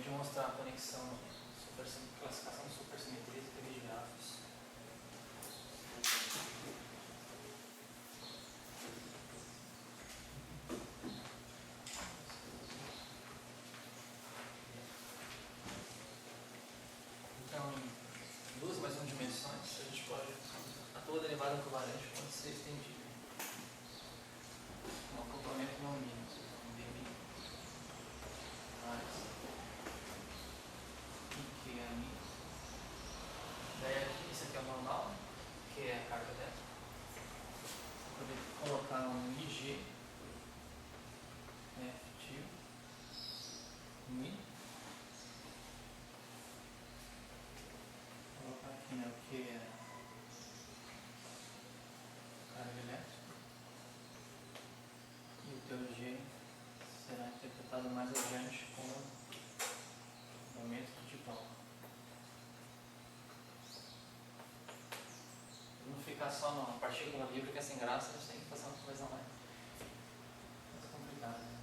de mostrar a conexão, classificação de supersimetrias e teoria de grafos. Então, duas mais 1 dimensões, a gente pode, a toda derivada covariante pode ser estendida. Um acoplamento não mínimo, então B mínimo mais IQ é mínimo. Daí aqui, isso aqui é o normal, que é a carga elétrica. Vou colocar um IG efetivo Mi. Vou colocar aqui, né, o que é carga elétrica. E o teu G será interpretado mais adiante como momento de pau. Não ficar só na partícula livre que é sem graça, a gente tem que fazer uma coisa mais complicada. Né?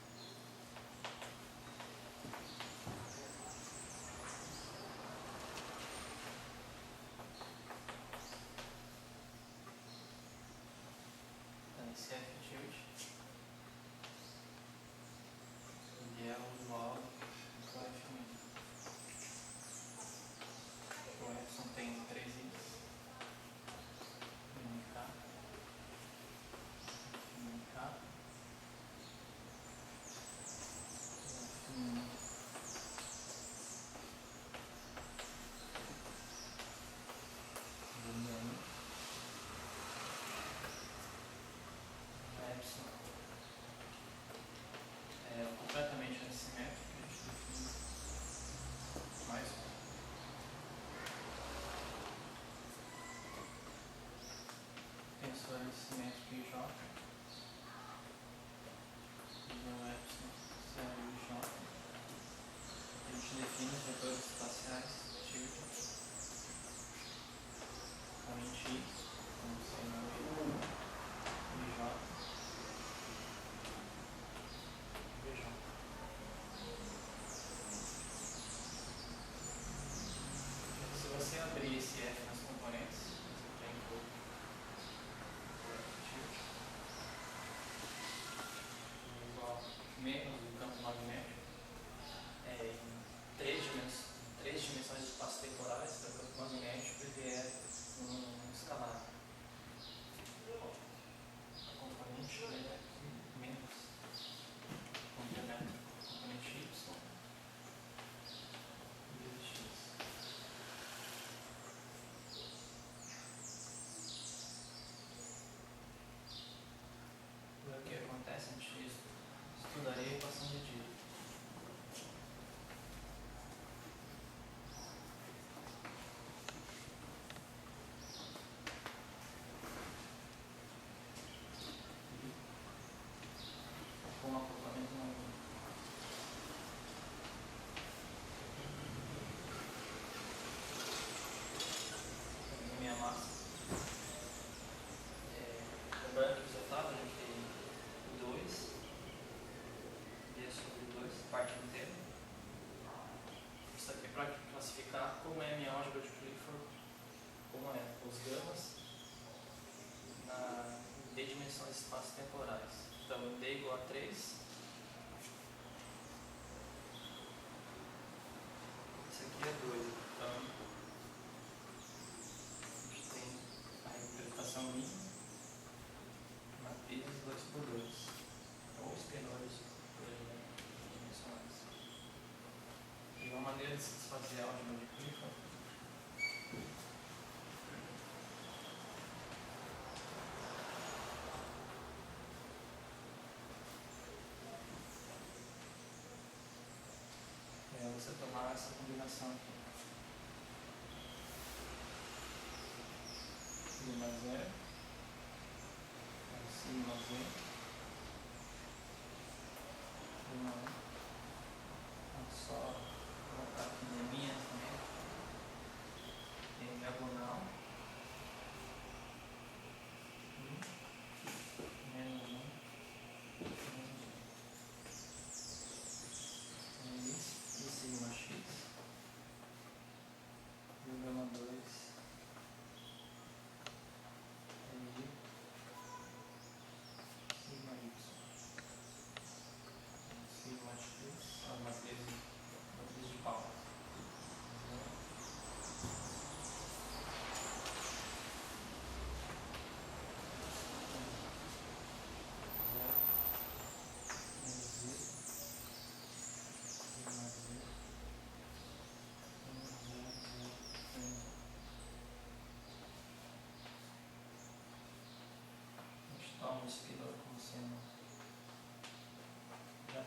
Então, esse é efetivity. Ele é o usual do F mínimo. O Epsilon tem 3 Is. MK. MK. Epsilon é completamente assimétrico, a gente define mais um. Tensor assimétrico IJ. E o Epsilon será IJ. A gente define os vetores espaciais típicos. Somente I, como sendo IJ. Se você abrir esse F nas componentes, você tem igual menos o campo magnético em 3 dimensões de espaço temporais, então o campo magnético ele é um escalar. A componente é menos complemento, componente Y e X. O que acontece? A gente estudaria a equação de Dirac. Com um acoplamento não único. Minha massa. Lembrando que o resultado a gente tem 2 D sobre 2, parte inteira. Isso aqui é para classificar como é a minha álgebra de Clifford, como é os gamas na D dimensões espaço-temporais. Então, D igual a 3. Isso aqui é 2. Então, a gente tem a representação mínima, matrizes 2 por 2, ou os tenores dimensionais. E uma maneira de se desfazer a álgebra de Clifford é você tomar essa combinação aqui. Sigma 0, sigma Z, sigma 1. Então, só colocar aqui na minha também. Tem diagonal. Menos 1. Menos 1. E sigma X.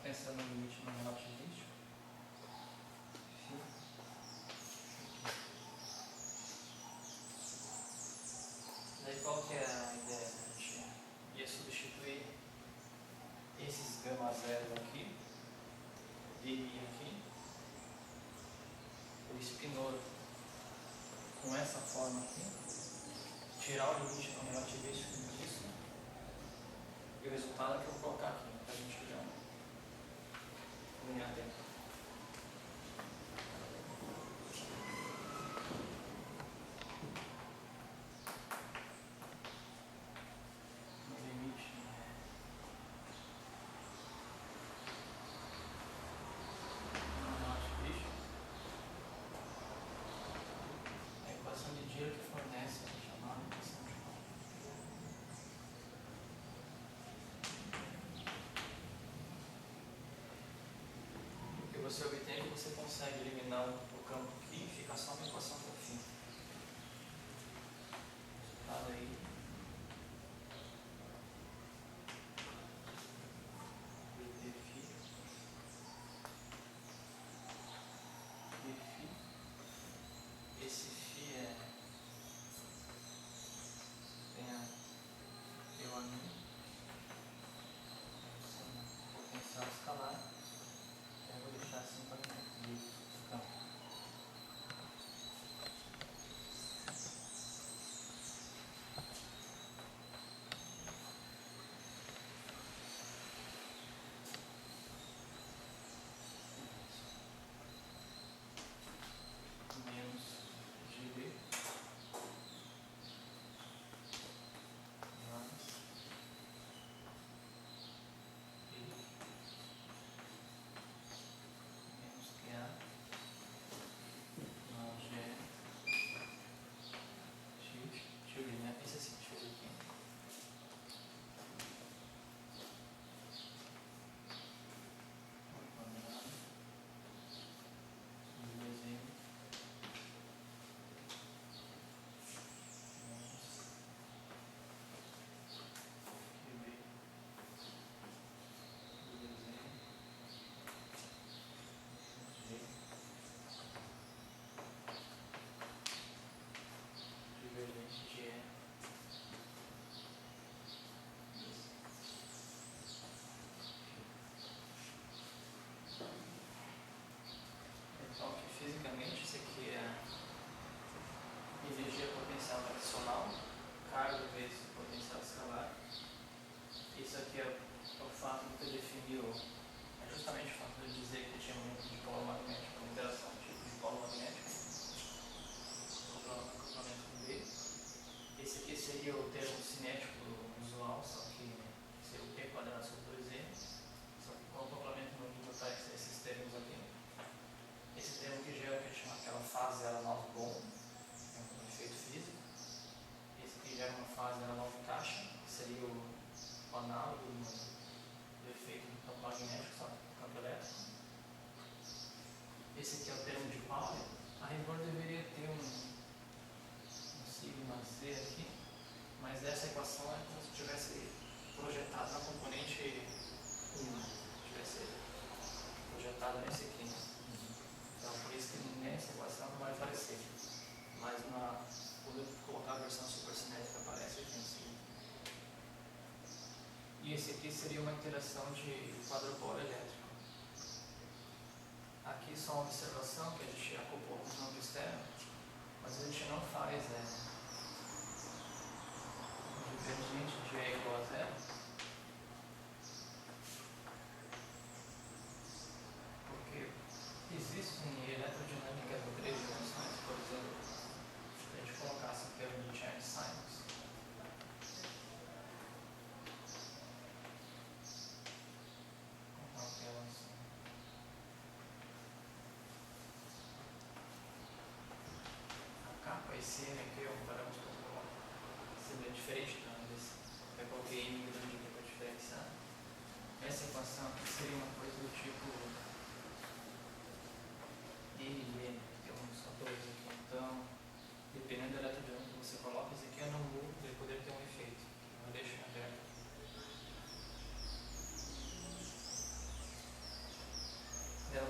pensando no limite não relativístico. Daí qual que é a ideia? A gente ia substituir esses gama zeros aqui, dmi aqui, por espinoro com essa forma aqui, tirar o limite não relativístico disso, e o resultado é que eu vou colocar aqui, para a gente já ganhar tempo. Você obtém que você consegue eliminar o campo aqui e fica só uma equação por fim. Resultado aí. Esse φ é tem a eu a mim, potencial escalar. Eu vou deixar assim para mim. Então. Menos GB mais I menos QA mais G X. Deixa eu ver, né? Esse assim, deixa eu ver aqui. Então, fisicamente, isso aqui é energia potencial gravitacional, carga vezes potencial escalar. Isso aqui é o fato de ter definido, é justamente o fato de dizer que tinha um de polo magnético, uma interação tipo de polo magnético, acoplamento com B. Esse aqui seria o termo cinético usual, só que seria o P quadrado sobre 2M, só que com o acoplamento no nível está esses termos aqui. Esse termo que gera, que a gente chama aquela fase Aharonov-Bohm, é um efeito físico. Esse aqui gera uma fase Aharonov-Caixa, que seria o análogo do efeito do campo magnético, só que do campo elétrico. Esse aqui é o termo de Pauli. A rigor deveria ter um sigma Z aqui, mas essa equação é como se tivesse projetado na componente 1, tivesse projetado nesse aqui. Então, por isso que nessa equação não vai aparecer. Mas quando eu colocar a versão supercinética, aparece aqui em cima. E esse aqui seria uma interação de quadrupolo elétrico. Aqui só uma observação que a gente acoplou com o campo externo, mas a gente não faz divergente de E igual a zero. Porque existem eletrodinâmicas em 3 dimensões, por exemplo, se a gente colocasse aqui o limite Einstein. Esse M aqui é um parâmetro seria diferente desse. Eu coloquei M grande aqui para diferenciar. Essa equação aqui seria uma coisa do tipo M e N, tem uns fatores aqui. Então, dependendo da eletrodinâmica que você coloca, esse aqui é no mu, ele poderia ter um efeito. Eu deixo em aberto.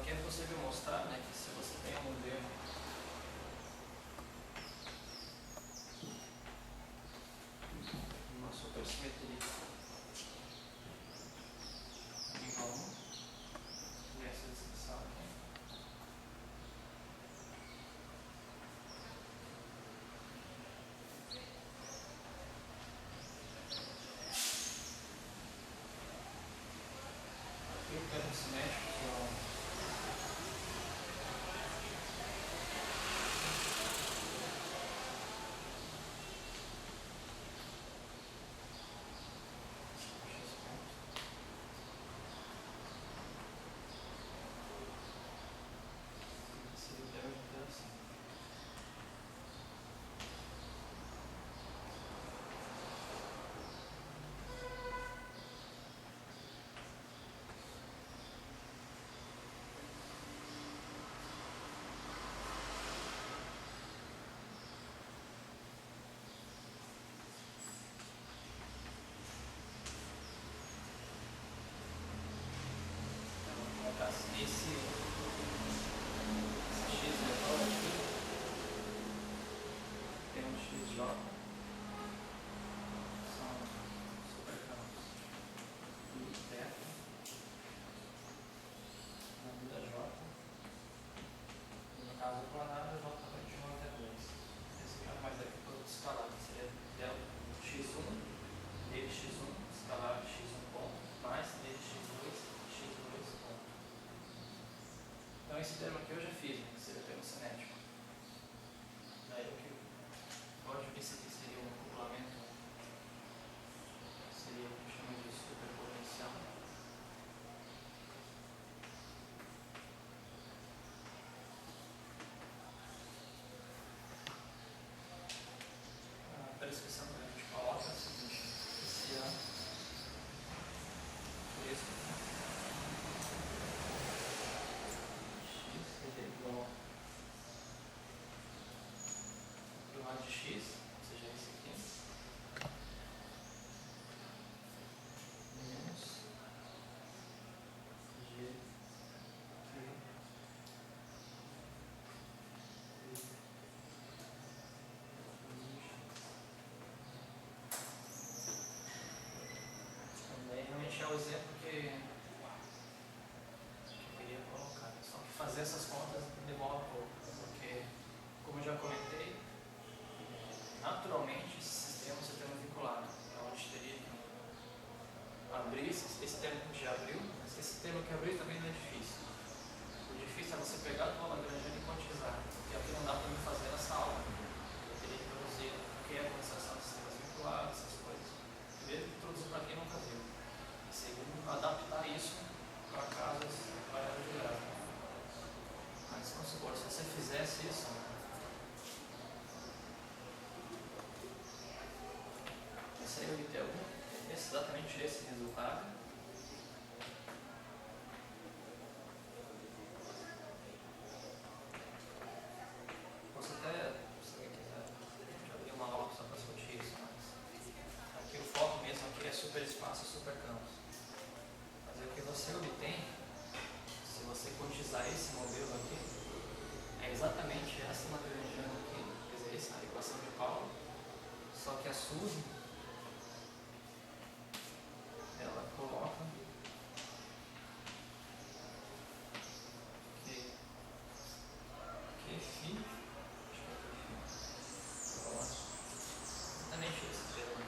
aqui é possível mostrar, né, que se você tem um modelo uma supersimetria igual a essa descrição aqui. Aqui o termo cinético, que é o esse x vetor aqui tem um xj, são supercampos e θ na vida j, e no caso planar j vai de 1 até 2. Esse cara mais aqui todo escalar, que seria del x1 dx1 escalar x1 ponto mais dx2 x2 ponto. Então esse termo aqui eu já fiz, né, que seria o termo cinético. Daí o que pode ver se aqui seria um acoplamento, seria o que chama de superpotencial. A prescrição que a gente coloca é a seguinte: esse é esse x é igual ao lado de x, ou seja, esse aqui, menos g também realmente é o exemplo que eu queria colocar. Só que fazer essas contas demora um pouco, porque, como eu já comentei, naturalmente esse sistema é um sistema vinculado. Então a gente teria que abrir esse termo que já abriu, mas esse termo que abriu também não é difícil. O difícil é você pegar a tua Lagrangiana e quantizar, que é o que não dá para me fazer nessa aula. Eu teria que introduzir o que é a quantização de sistemas vinculados, essas coisas. Primeiro, introduzir para quem nunca viu. E segundo, adaptar isso para casos variáveis de grau. Mas vamos supor, se você fizesse isso, você ia obter exatamente esse resultado. Posso até, se alguém quiser, já abrir uma aula só para discutir isso, mas aqui o foco mesmo aqui é superespaço e supercampos. Mas o que você obtém, se você quantizar esse modelo aqui, é exatamente essa Lagrangiana aqui, quer dizer, essa equação de Pauli, só que a Suzy, ela coloca que φ, exatamente esse termo.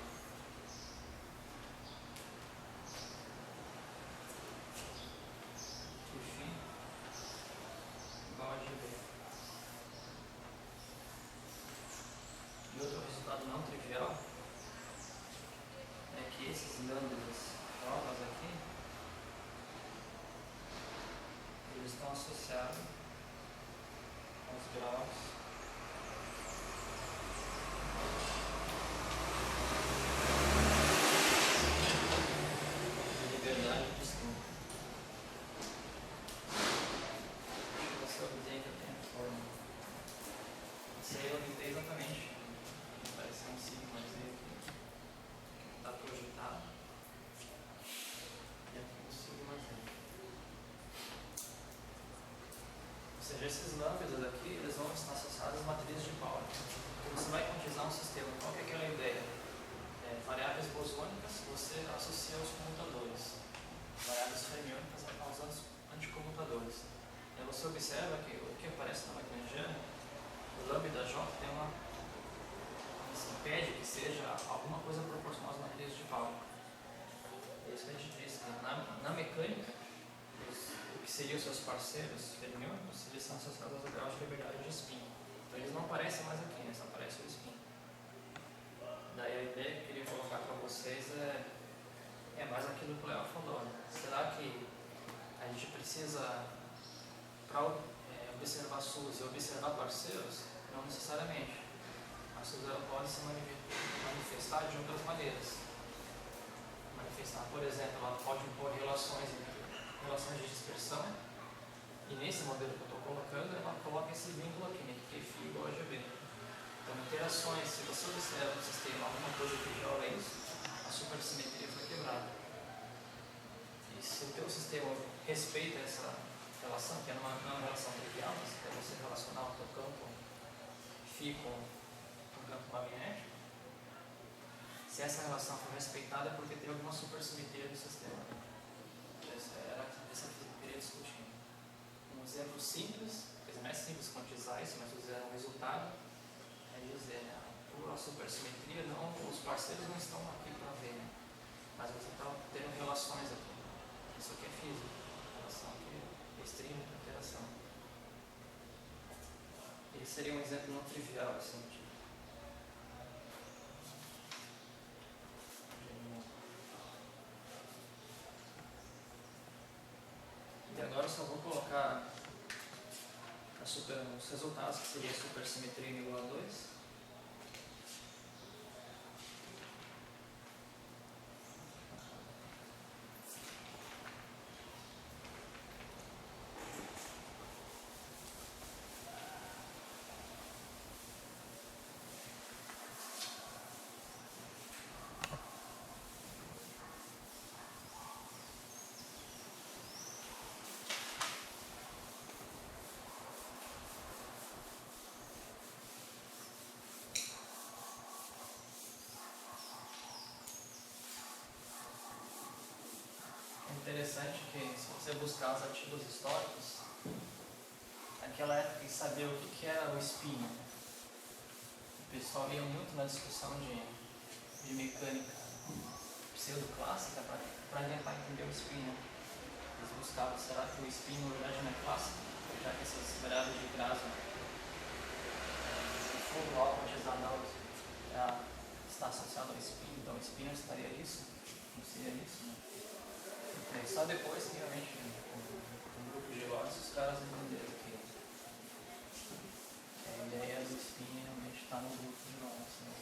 Que φ igual a GB. E outro resultado não trivial é que esses lambdas novas aqui, eles estão associados aos graus de liberdade de estudo. Você obtém que eu tenho a forma. Isso aí eu obtei exatamente. Parece um sigma Z aqui. Está projetado. E aqui um sigma Z. seja, esses lambdas aqui, eles vão estar associados às matrizes de Pauli. Então, você vai quantizar um sistema. Qual que é aquela ideia? Variáveis bosônicas, você associa aos comutadores. Variáveis fermiônicas aos anticomutadores. Então, você observa que o que aparece na Lagrangiana, o lambda J tem isso impede que seja alguma coisa proporcional às matrizes de Pauli. É isso que a gente diz, que na mecânica, o que seriam os seus parceiros fermiônicos, eles são associados aos graus de liberdade de spin. Então eles não aparecem mais aqui, eles aparecem o spin. Daí a ideia que eu queria colocar para vocês é mais aquilo que o Léo falou. Será que a gente precisa, para observar SUS e observar parceiros? Não necessariamente. A SUS ela pode se manifestar de outras maneiras. Por exemplo, ela pode impor relações de dispersão, e nesse modelo que eu estou colocando, ela coloca esse vínculo aqui, né, que é φ igual a GB. Então, interações, se você observa no sistema alguma coisa que viola isso, a supersimetria foi quebrada. E se o teu sistema respeita essa relação, que não é uma relação trivial, mas é você relacionar o teu campo φ com o campo magnético, se essa relação for respeitada é porque tem alguma supersimetria no sistema. Essa que eu queria discutir. Um exemplo simples, não é simples quantizar isso, mas usar um resultado, é dizer, por a supersimetria, não, os parceiros não estão aqui para ver, né? Mas você está tendo relações aqui. Isso aqui é física, relação que restringe a interação. Esse seria um exemplo não trivial, assim, tipo. E agora eu só vou colocar os resultados, que seria a supersimetria igual a 2. Interessante que, se você buscar os artigos históricos, naquela época e saber o que era o spin, o pessoal ia muito na discussão de mecânica pseudoclássica para tentar entender o spin. Eles buscavam, será que o spin na verdade não é clássico? Já que essas variáveis de Grassi, o fogo álcool de Zanel está associado ao spin, então o spin não estaria nisso? Não seria isso, né? E só depois que realmente um grupo de lotes os caras entenderam que a ideia do spin realmente está no grupo de lotes, né?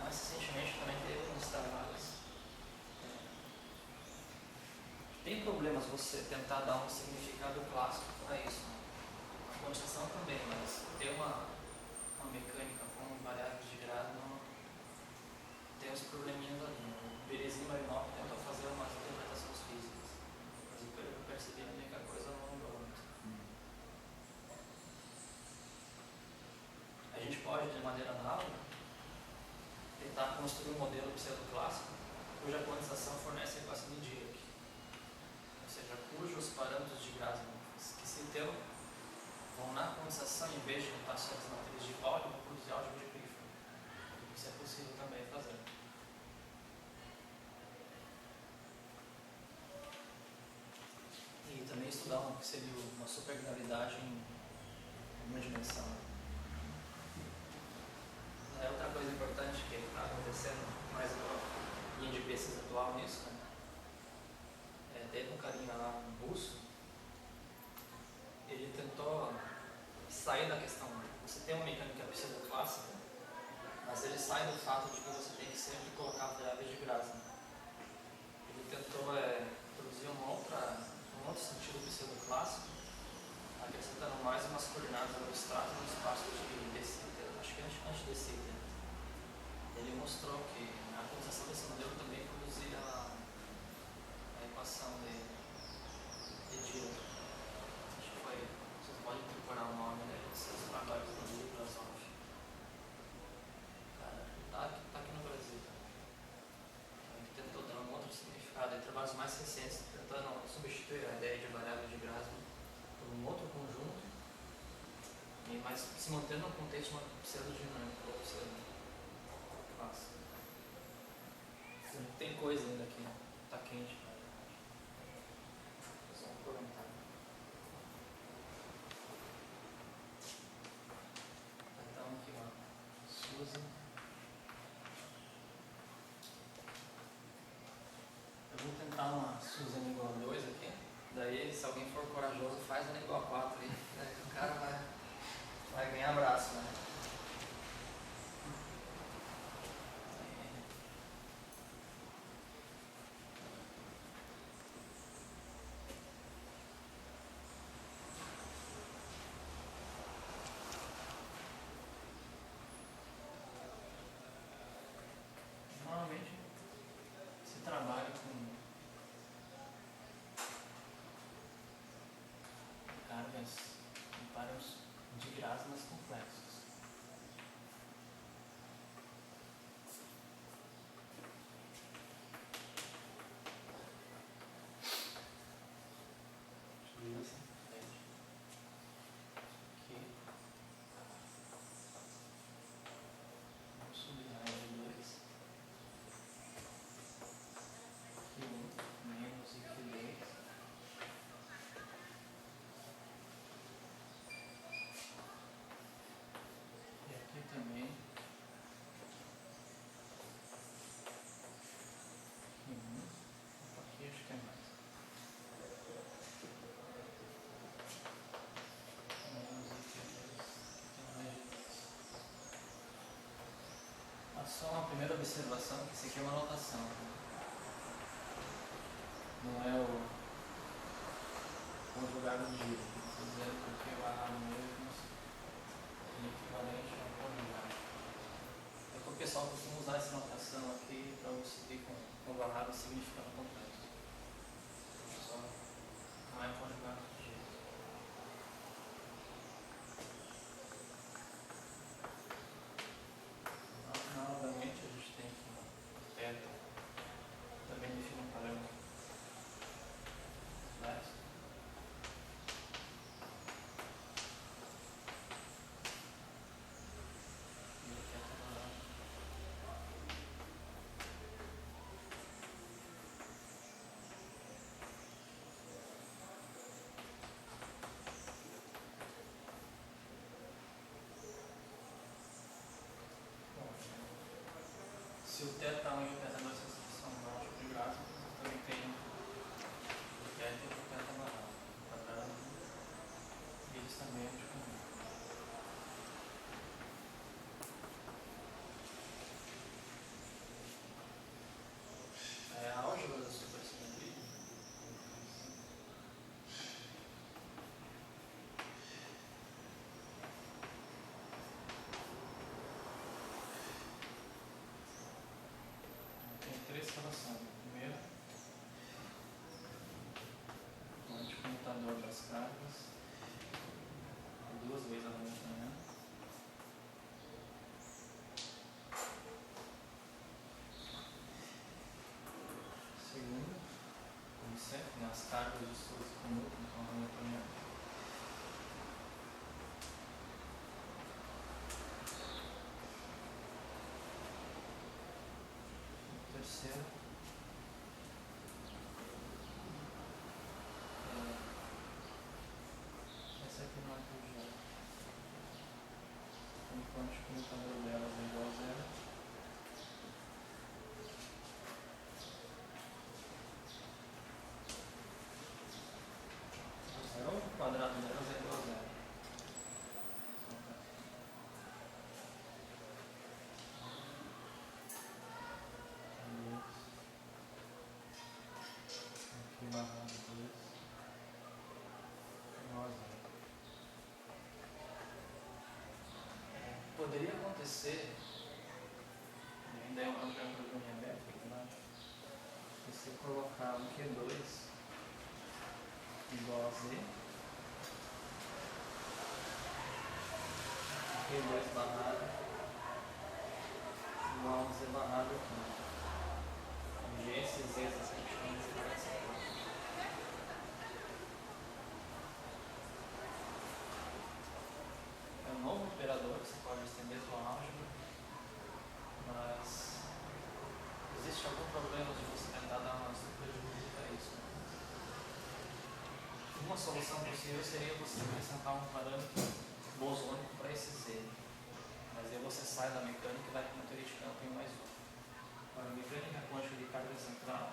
Mais recentemente também teve uns trabalhos. Tem problemas você tentar dar um significado clássico para isso, né? A quantização também, mas ter uma mecânica com variáveis de grado não tem uns probleminhas ali. O Berezin e Marinov tentam fazer umas interpretações físicas, mas eu percebi também que a coisa não andou muito. A gente pode, de maneira análoga, tentar construir um modelo pseudoclássico cuja quantização fornece a equação de Dirac, ou seja, cujos parâmetros de Grasman que se deu vão na quantização, em vez de estar só as matrizes de Pauli, vão produzir álgebra de Clifford. Isso é possível também fazer. E também estudar o que seria uma supergravidade em uma dimensão. Outra coisa importante que está acontecendo mais na linha de pesquisa atual nisso, né? Teve um carinha lá, um russo, ele tentou sair da questão. Você tem uma mecânica pseudoclássica, mas ele sai do fato de que você tem que sempre colocar variáveis de Grasman. Ele tentou produzir um outro sentido pseudoclássico, acrescentando mais umas coordenadas abstratas no espaço de Desitter, acho que é desse item. Ele mostrou que a atualização desse modelo também produzia a equação de Dirac. Acho que foi. Vocês podem procurar o nome desses trabalhos do livro Azoff. Cara, tá aqui no Brasil. Ele tentou dar um outro significado. Em trabalhos mais recentes, tentando substituir a ideia de variável de Grassmann por um outro conjunto, mas se mantendo no contexto de uma pseudodinâmica ou pseudo-classe. Tem coisa ainda aqui, tá quente. Só um comentário. Então aqui ó, Susan. Eu vou tentar uma Susan igual a 2 aqui. Daí, se alguém for corajoso, faz uma igual a 4 aí. Daí o cara vai ganhar abraço, né? Normalmente se trabalha com cargas e paros de Grassmann complexos. Aqui. Vamos subir a L2. Q1 menos e Q2. E aqui também. Q1. Aqui acho que é mais. Menos e Q2. Aqui tem mais de 2. Só uma primeira observação, que isso aqui é uma anotação. Não é o conjugado de giro. Estou dizendo porque o barrado mesmo é equivalente ao conjugado. É que o pessoal costuma usar essa notação aqui para seguir com o barrado significando complexo. Só não é conjugado de giro. Novamente a gente tem aqui θ. Também define um parâmetro complexo. E o θ maior. Bom, se o θ1 e o θ2 são lógicos de Grassmann, você também tem o θ e o θ maior. Quadrado. E eles também de comum. É a álgebra da supersimetria. Tem três relações. Primeiro, o anticomutador das cargas, duas vezes a manhã. Segundo, como sempre, as cargas de estudos comuns com a hamiltoniana. Terceiro, essa aqui não é trivial. Enquanto o computador delas é igual a zero. O quadrado delas é igual a zero. Aqui barrado 2 igual a zero. poderia acontecer, e ainda é um problema em aberto aqui, né? Você colocar um Q2 igual a Z, Q2 barrado igual a Z barrado aqui. G, esses Z, essa questão é um novo operador que você pode estender sua álgebra, mas existe algum problema de você tentar dar uma estrutura de luz para isso? Uma solução possível seria você acrescentar um parâmetro bosônico para esse Z, mas aí você sai da mecânica e vai para uma teoria de campo em mais um. Agora, a mecânica quântica de carga central,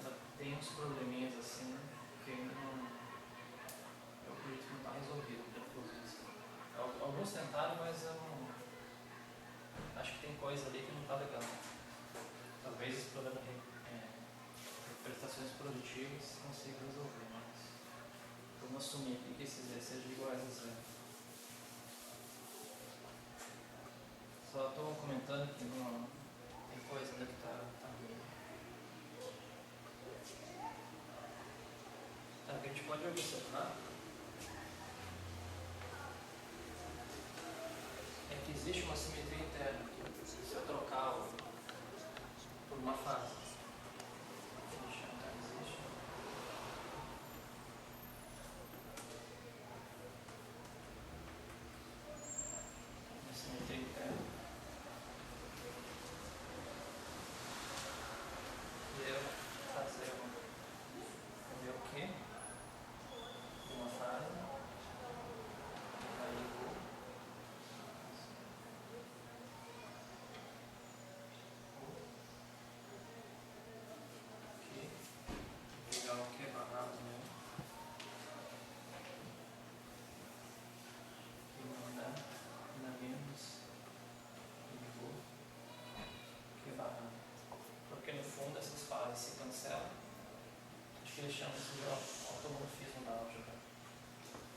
ela tem uns probleminhas assim que ainda não, eu acredito que não está resolvido, inclusive. Alguns tentaram, mas eu não, acho que tem coisa ali que não está legal. Talvez esse problema de prestações produtivas consiga resolver, mas vamos assumir aqui que esse Z seja igual a zero. Só estou comentando que não, tem coisa ainda que está ruim. O que a gente pode observar é que existe uma simetria interna aqui. Se eu trocar por uma fase, existe uma simetria interna. E eu fazer o que? Uma fase. Aí eu vou pegar o que barrado mesmo e mandar na menos e vou que barrado. Porque no fundo essas fases se cancelam. Acho que eles chamam isso de automorfismo da álgebra.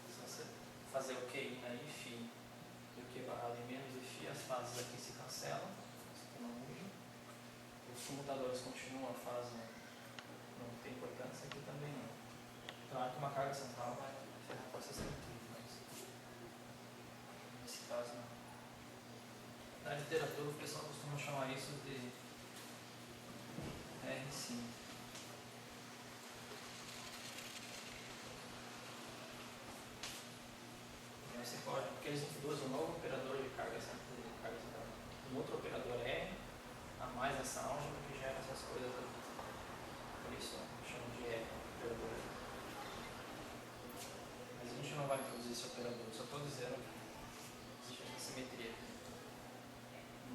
Se você fazer o QI na IFI e o Q barrado em menos IFI, as fases aqui se cancelam, isso aqui não muda. Os comutadores continuam, a fase não tem importância, aqui também não. Claro que uma carga central vai ferrar com essa simetria, mas nesse caso não. Na literatura o pessoal costuma chamar isso de R5. E aí você pode, porque eles introduzem um novo operador de carga central. Um outro operador R, a mais essa álgebra que gera essas coisas ali. Por isso chamam de R, operador R. Mas a gente não vai introduzir esse operador, só estou dizendo que existe essa simetria.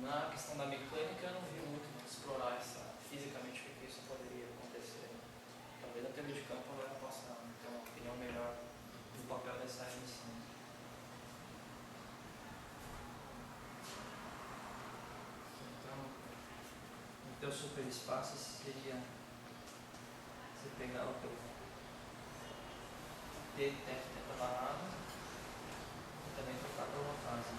Na questão da mecânica, eu não vi muito explorar fisicamente o que isso poderia acontecer. Talvez a teoria de campo ela possa ter uma opinião melhor do papel dessa emissão. Então, o teu superespaço seria você pegar o teu T teta barrado e também trocar por uma fase.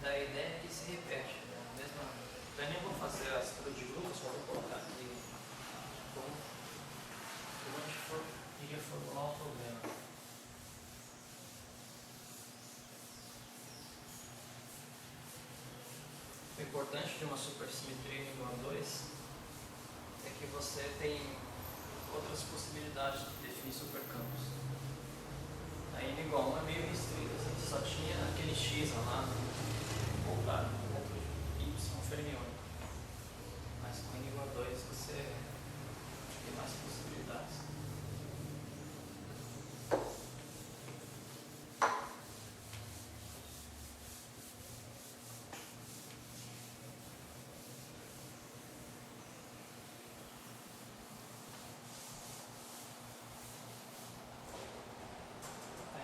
A ideia é que se repete, né? Eu nem vou fazer a estrutura de grupo, só vou colocar aqui como a gente iria formular o problema. O importante de uma supersimetria em igual a 2 é que você tem outras possibilidades de definir supercampos. Aí em igual 1 é meio restrito, assim, só tinha aquele x lá, ou claro, outro y fermiônico. Mas com n igual a 2 você tem mais possibilidades.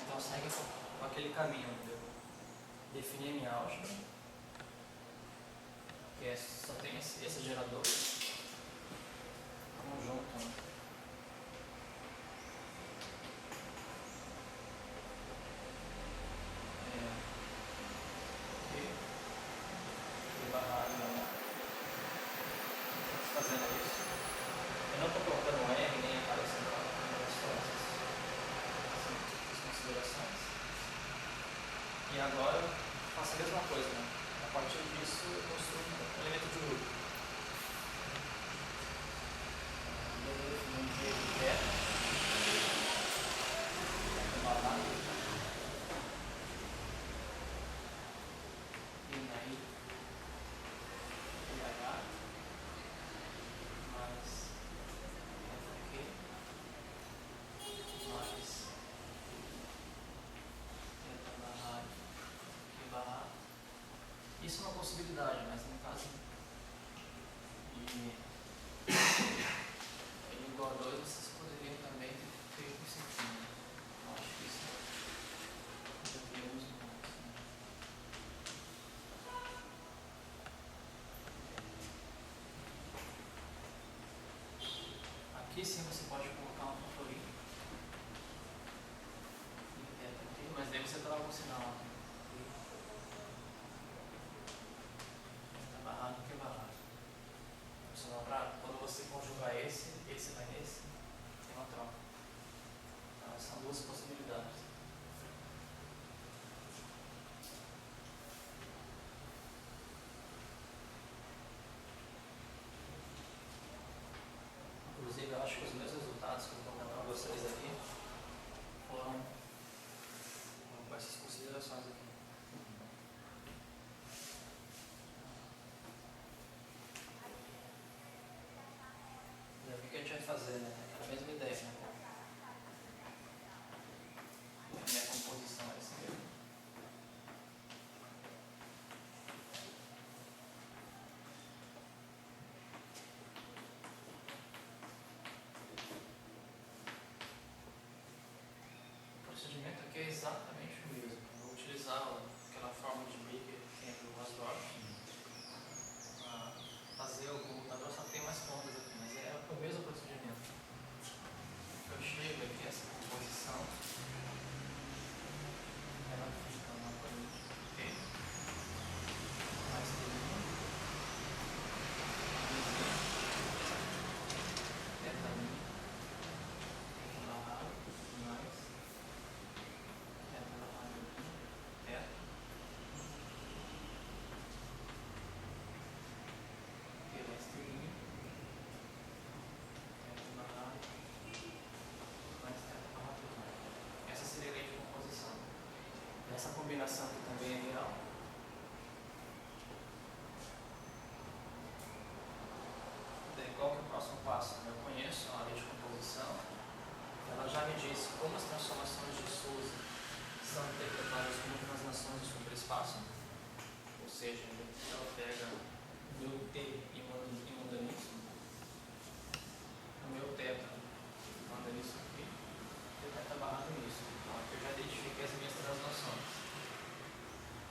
Então segue com aquele aquele caminho onde eu defini a minha álgebra, que só tem esse gerador conjunto, né? Fazendo isso. Eu não estou colocando um R nem aparecendo lá, só essas considerações. E agora eu faço a mesma coisa, né? A partir disso eu construo um elemento de grupo. Eu defino um G de beta, uma barra, e aí H mais FQ mais θ barra Q barra. Isso é uma possibilidade, mas no caso de N igual a 2, vocês poderiam também ter feito isso aqui. Eu acho que isso deveríamos muito. Aqui sim você pode colocar um favorito. Mas daí você troca o sinal. Barrado que é barrado. Quando você conjugar esse vai nesse, tem uma troca. Então, são duas possibilidades. Inclusive, eu acho que os meus resultados que eu vou colocar para vocês aqui foram com essas considerações aqui. Já vi o que a gente vai fazer, né? É a mesma ideia, né? A minha composição é essa mesmo. O procedimento aqui é exatamente o mesmo. Eu vou utilizar aquela fórmula de Baker que tem do Hausdorff para fazer o computador, só tem mais contas aqui, mas é o mesmo procedimento. Eu chego aqui a essa composição, ela fica novamente T mais T1 θ barrado mais θ barrado θ T mais T1 θ barrado mais θ barrado. Essa seria a lei de composição. Essa combinação aqui também é real. Daí, qual que é o próximo passo? Eu conheço a lei de composição. Ela já me diz como as transformações de Sousa são interpretadas como translações do superespaço. Ou seja, ela pega o meu T e manda nisso. O meu θ manda nisso aqui. E o θ barrado nisso. Então, aqui eu já identifiquei as minhas translações.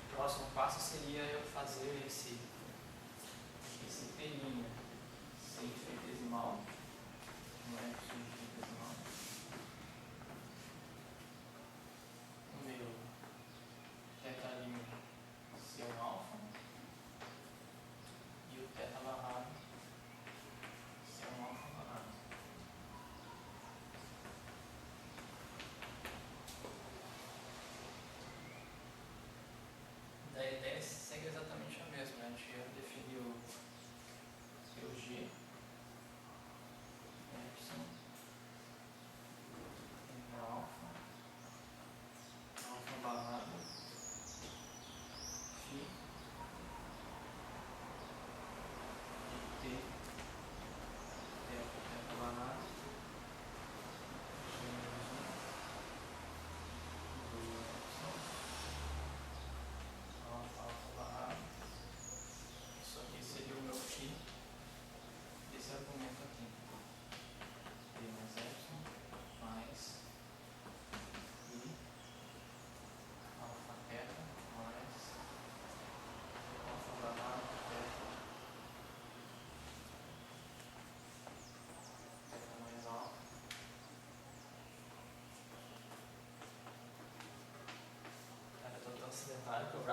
O próximo passo seria eu fazer esse T' sem infinitesimal, não é sem infinitesimal,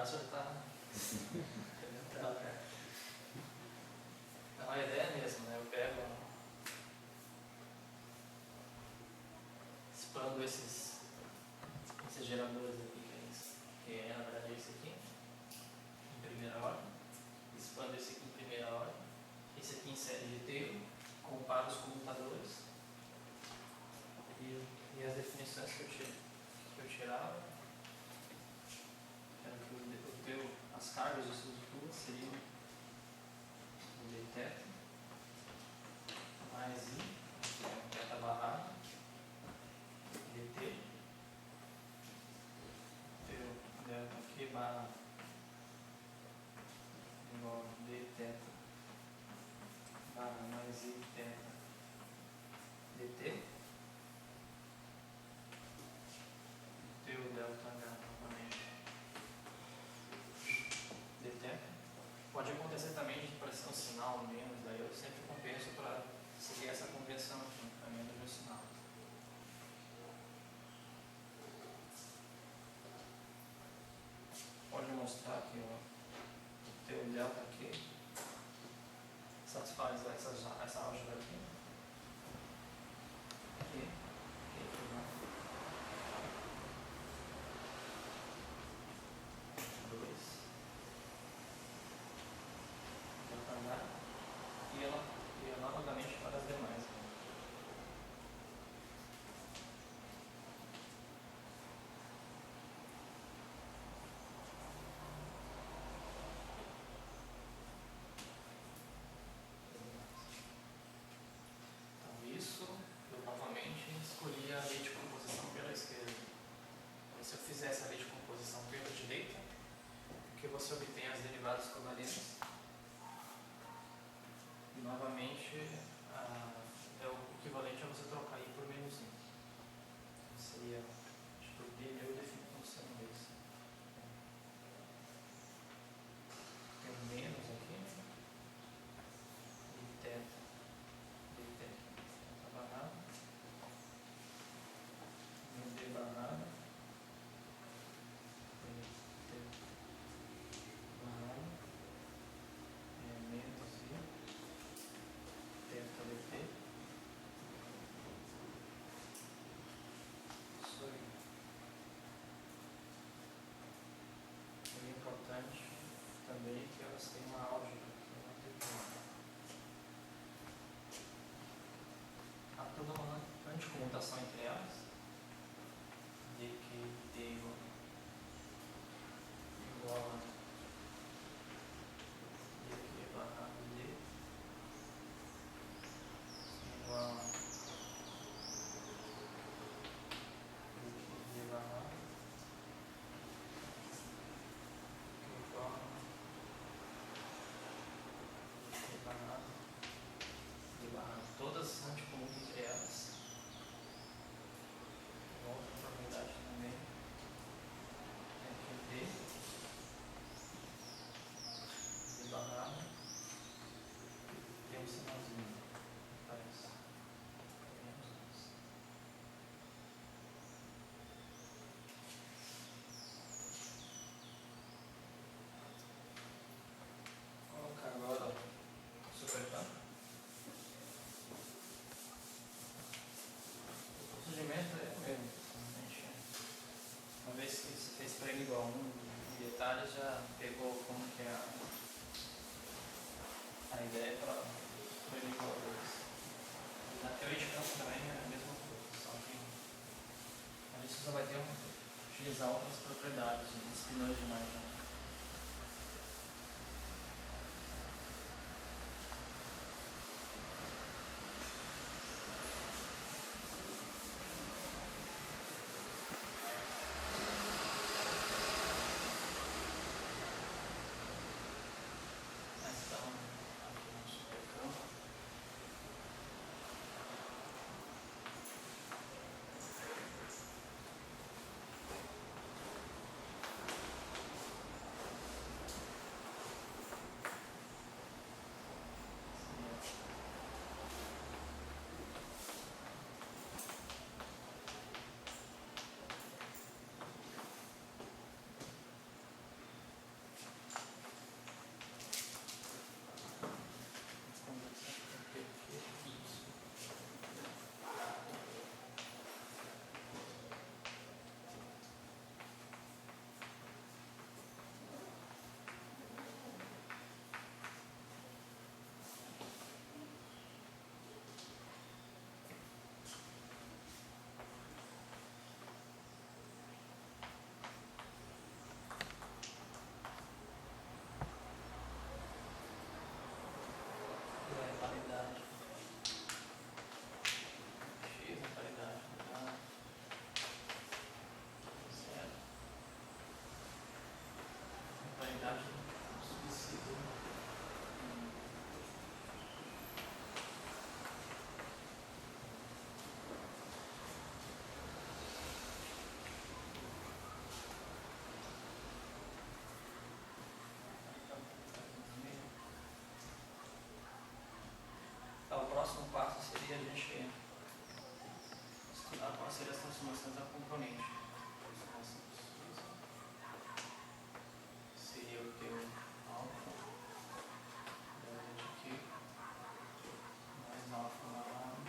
braço já está entrando, né? Então a ideia é mesmo, né? Eu pego, expando esses geradores aqui, que é na verdade esse aqui, em primeira ordem, expando esse aqui em primeira ordem, esse aqui em série de tail, comparo os comutadores e as definições que eu tirava, era que as cargas de estrutura seriam o dθ mais I, que é um θ barrado, dt, delta Q barra igual a dθ barra mais I θ dt, teu delta H novamente dt. Pode acontecer também de aparecer um sinal menos, daí eu sempre compenso para seguir essa convenção aqui, no caminho do meu sinal. Pode mostrar que o teu delta aqui satisfaz essa álgebra aqui. Aqui. E analogamente para as demais. Então isso, eu novamente escolhi a lei de composição pela esquerda. E se eu fizesse a lei de composição pela direita, o que você obtém as derivadas covariantes. E novamente é o equivalente a você trocar I por menos I. Seria, tipo, D eu defino como sendo isso. Tem um menos aqui, e θ barrado, e um D barrado, e T barrado, menos I, θ dt. Isso aí. É importante também que elas têm uma álgebra. Há toda uma anticomutação entre elas, de que D igual a dq barra D igual a dq barra igual a dq barra D barra. Todas anticomutam entre elas. Uma outra propriedade também é que D barrado tem um sinalzinho, parece. Vou colocar agora o supercampo. O procedimento é o mesmo. Uma vez que você fez para ele igual a 1 em detalhes, já pegou como que é a ideia para ele igual a 2. Na teoria de campo também é a mesma coisa, só que a gente só vai ter utilizar outras propriedades, espinões demais. Né? aproximações ao componente. Aproximação x seria o teu alfa delta de q mais alfa barrado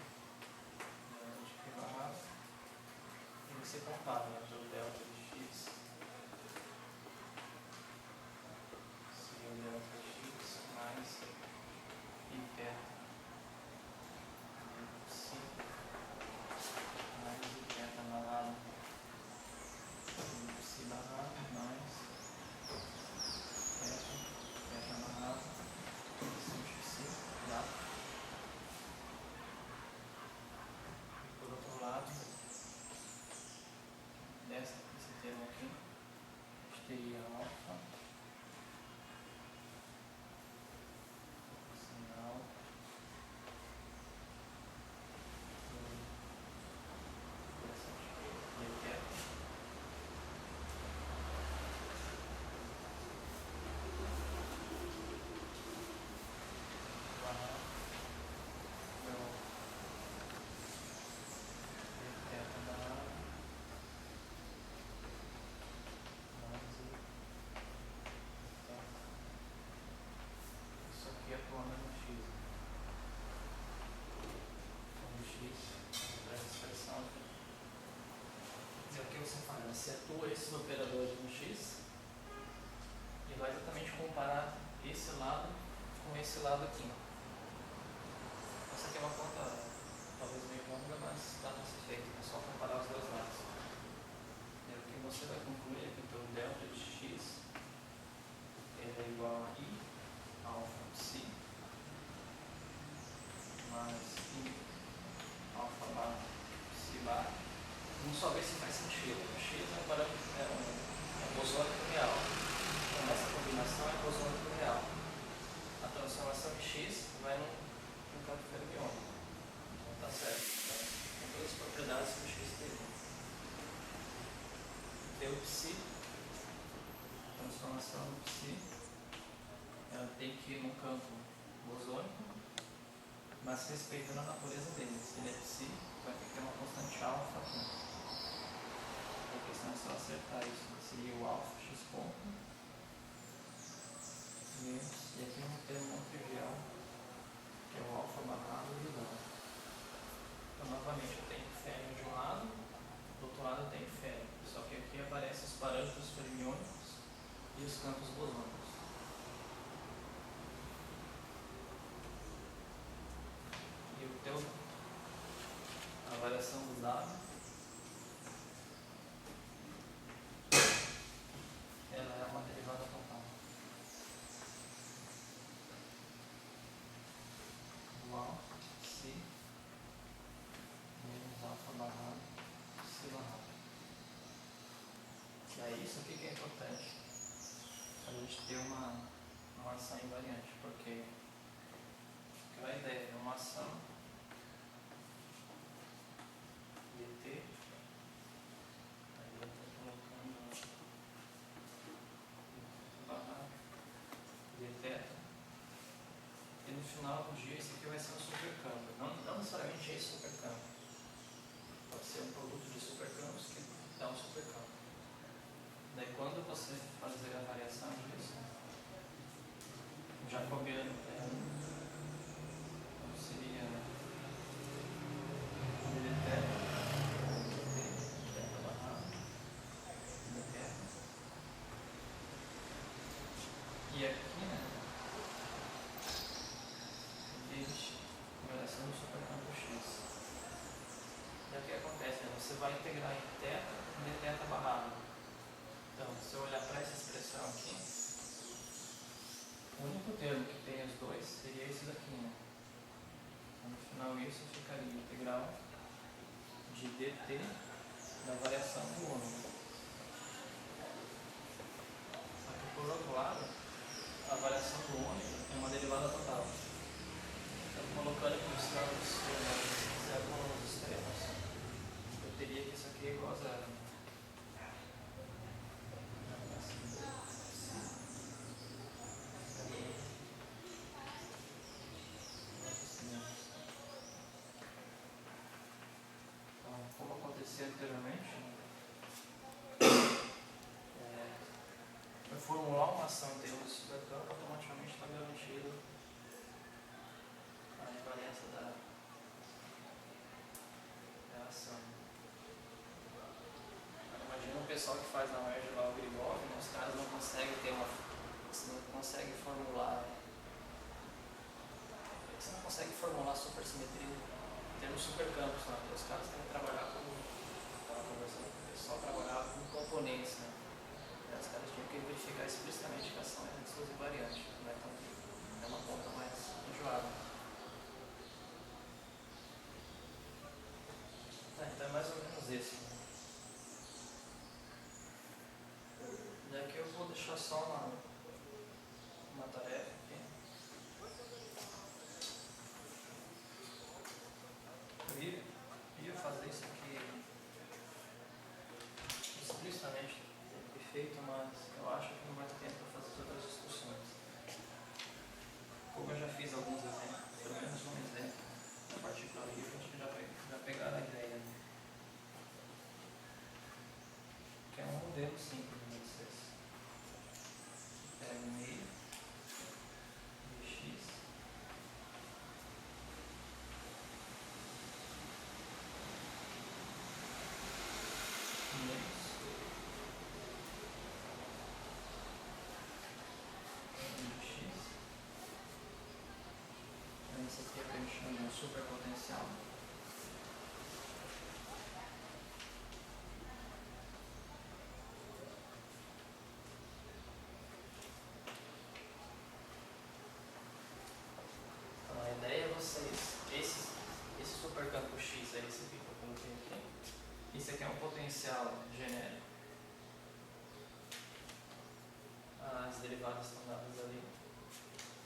delta de q barrado. E você compara, né, pelo delta de x seria o delta de x mais i teta psi mais i teta barrado psi barrado mais teta barrado coeficiente de psi, tá? E por outro lado, desse termo aqui, a gente teria alfa sinal de teta isso aqui atuando no x. Onde x para essa expressão aqui. E o que você faz? Você atua esses operadores no x e vai exatamente comparar esse lado com esse lado aqui. Essa aqui é uma conta talvez meio longa, mas dá para ser feita. É só comparar os dois lados. E o que você vai concluir é que o teu delta de x é igual a i alfa psi mais i alfa barra psi barra. Vamos só ver se faz sentido. O x é um parâmetro, é um bosônico real. Então essa combinação é bosônico real. A transformação de x vai no campo fermiônico. Então tá certo. Então, tem todas as propriedades que o x tem. Teu psi, a transformação do psi, ela tem que ir num campo bosônico, mas respeitando a natureza dele. Se ele é psi, vai ter que ter uma constante alfa aqui. A questão é só acertar isso. Seria o alfa x ponto menos, e aqui um termo não trivial, que é o alfa barrado de lambda. Então, novamente, eu tenho fêmea de um lado, do outro lado eu tenho fêmea. Só que aqui aparecem os parâmetros fermiônicos e os campos bosônicos. E o teu, a variação do dado, ela é uma derivada total. Igual si menos alfa barrado si barrado. E aí isso aqui que é importante, a gente ter uma ação invariante, porque aquela ideia é uma ação dt, aí eu estou colocando barra d θ, e no final do dia esse aqui vai ser um supercampo. Não necessariamente esse supercampo, pode ser um produto de supercampos que dá um supercampo. Daí quando você fazer a variação disso, jacobiano seria d θ barra d θ. E aqui, né, existe a variação do supercampo x. E o que acontece? Né? Você vai integrar em θ e dθ barrado. Então, se eu olhar para essa expressão aqui, o único termo que tem os dois seria esse daqui, né? Então, no final isso ficaria integral de dt da variação do ômega. Só que por outro lado, a variação do ômega é uma derivada total. Então, colocando aqui os campos zero nos extremos, eu teria que isso aqui é igual a zero. Então, como acontecer anteriormente, para formular uma ação em termos de supercampo, automaticamente está garantido a invariância da ação. Imagina o pessoal que faz na merge lá o Grigov, né? Os caras não conseguem formular. Você não consegue formular supersimetria em termos de supercampos, né? Os caras têm que trabalhar com. Estava conversando com o pessoal, trabalhar com componentes, né? E os caras tinham que verificar explicitamente que a ação é suas invariante, né? Então é uma conta mais enjoada. Então é mais ou menos esse. Daqui eu vou deixar só uma tarefa aqui. Eu ia fazer isso aqui explicitamente feito, mas eu acho que não vai ter tempo para fazer todas as discussões. Como eu já fiz alguns exemplos, pelo menos um exemplo, a partir do livro, a gente já pegaram a ideia. Que é um modelo simples de vocês. Pega o meio de x. Menos esse aqui é o que a gente chama de superpotencial. Então a ideia é vocês, esse supercampo X, é esse aqui que eu coloquei aqui. Isso aqui é um potencial genérico. As derivadas estão dadas ali.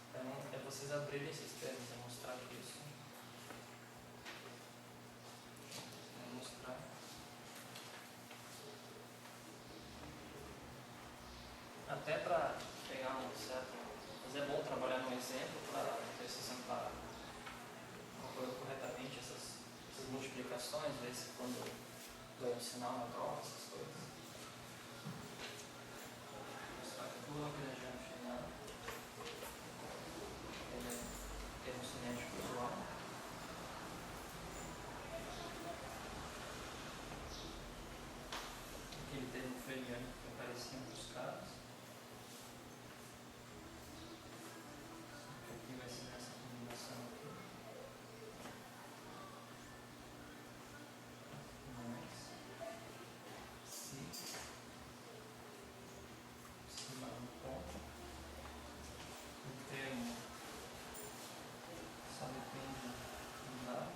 Então é vocês abrirem esses termos e mostrar isso. Vou mostrar. Até para pegar um certo. Mas é bom trabalhar num exemplo para ver se você não está calculando corretamente essas multiplicações, ver se quando ganha o sinal na prova, essas coisas. Vou mostrar que tudo aqui na região final. Termo cinético usual. Aquele termo freudiano que aparecia em os caras. Aqui vai ser nessa combinação aqui. Mais se dá um ponto. O termo só depende do dado.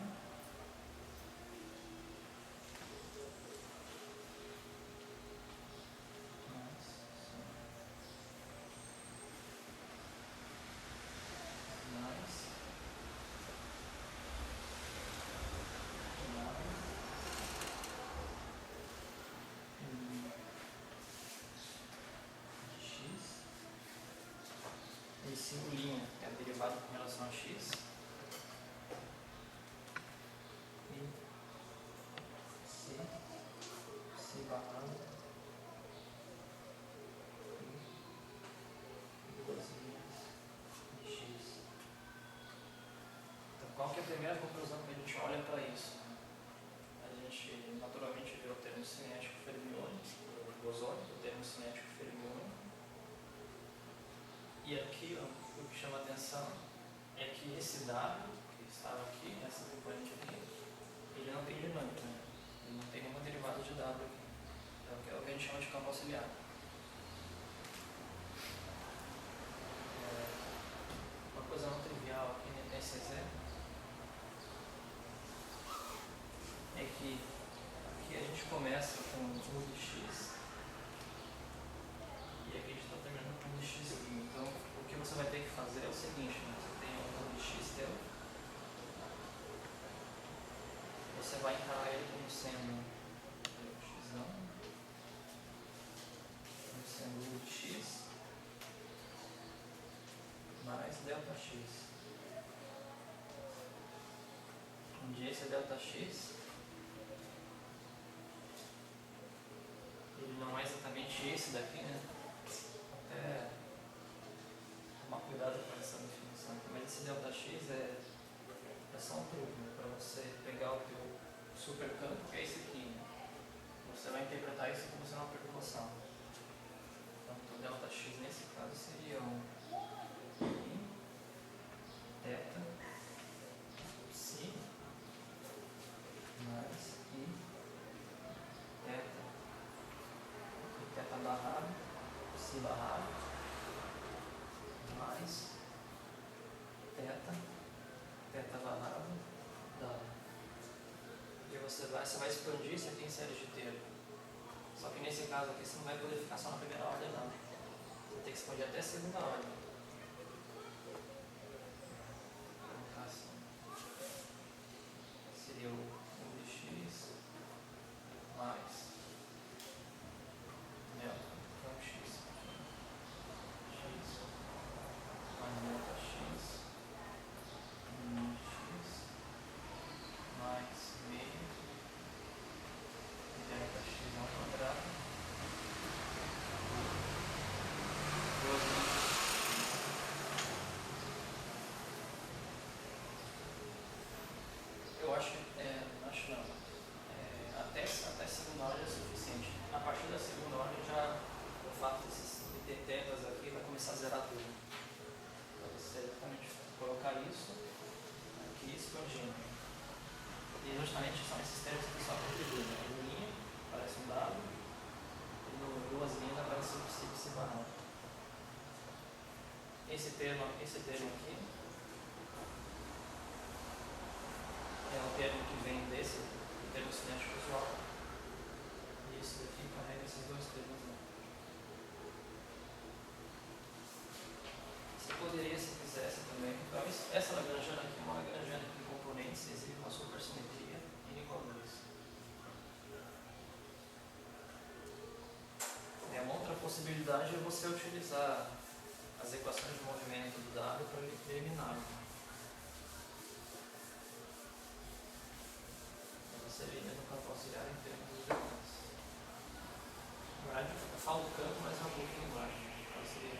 Esse linha é a derivada com relação a x. E se barrado e duas linhas de x. Então, qual que é a primeira conclusão que a gente olha para isso? A gente naturalmente vê o termo cinético fermiônico, o bosônico, o termo cinético fermiônico. E aqui, ó, o que chama a atenção é que esse W, que estava aqui, essa componente aqui, ele não tem dinâmica, né? Ele não tem nenhuma derivada de W aqui. Então, é o que a gente chama de campo auxiliar. Uma coisa não trivial aqui nesse exemplo é que aqui a gente começa com 1 de x e aqui a gente está terminando com 1 de x aqui. Então, o que você vai ter que fazer é o seguinte, né? Você tem 1 de x teu, você vai encarar ele como sendo x não, como sendo 1 de x mais delta x, onde esse é delta x esse daqui, né? Até tomar cuidado com essa definição. Mas esse ΔX é só um truque, né? Para você pegar o teu supercampo, que é esse aqui, né? Você vai interpretar isso como sendo uma perturbação. Então, o ΔX nesse caso seria um I, θ, Psi, mais I, θ barrado, Psi barrado, mais θ barrado, dado. E você vai expandir isso aqui em séries de termo. Só que nesse caso aqui você não vai poder ficar só na primeira ordem, não. Você vai ter que expandir até a segunda ordem. Vou colocar assim. Seria o dx mais delta, que é um x, x mais delta x, x mais meio delta x ao quadrado, eu acho que acho não. Até a segunda ordem é suficiente. A partir da segunda ordem já o fato de ter tetas aqui vai começar a zerar tudo. Então você exatamente colocar isso aqui expandindo. E justamente são esses termos que só contribuem. Né? Em linha aparece um dado e no duas linhas aparece o psi barrado. Esse termo aqui é o termo que vem desse termo cinético usual. E isso daqui carrega esses dois termos. Né? Você poderia, se quisesse também, então essa Lagrangiana aqui é uma Lagrangiana que em componentes exibe uma supersimetria n igual a 2. Uma outra possibilidade é você utilizar as equações de movimento do dado para eliminar. Você elimina no campo auxiliar em termos dos vetores. Na verdade, eu falo campo, mas é um pouco de linguagem. Então seria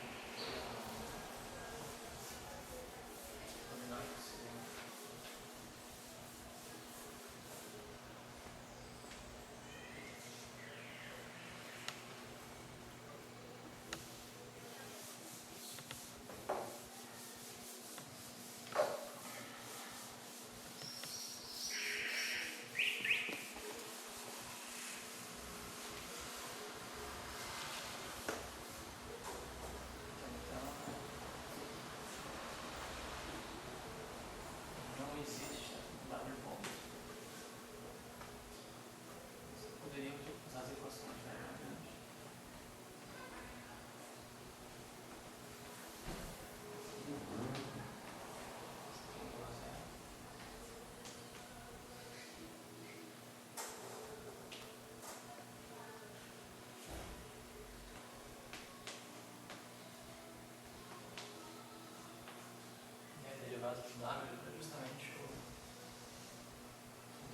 derivadas do W é justamente o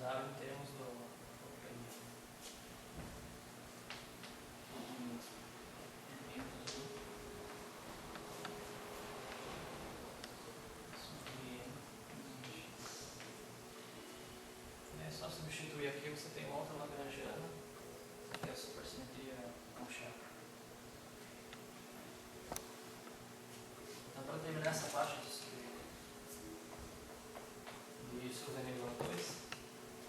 W em termos do só substituir aqui, você tem uma outra Lagrangiana, que é a supersimetria Cauchy. Então, para terminar essa parte de igual a 2,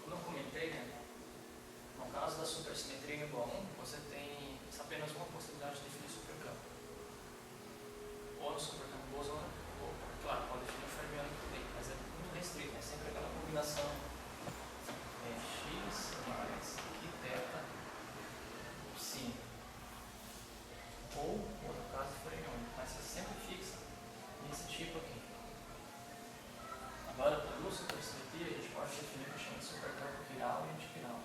como eu comentei, né, no caso da supersimetria igual a 1, você tem apenas uma possibilidade de definir supercampo. Ou no supercampo bosônico, ou, claro, pode definir o fermiônico também, mas é muito restrito, é sempre aquela combinação x mais que θ psi. Ou, outro caso, fermiônico, mas você sempre fixa nesse tipo aqui. Agora, para duas supersimetria, a gente pode definir o que chama de supercampo viral e antiviral.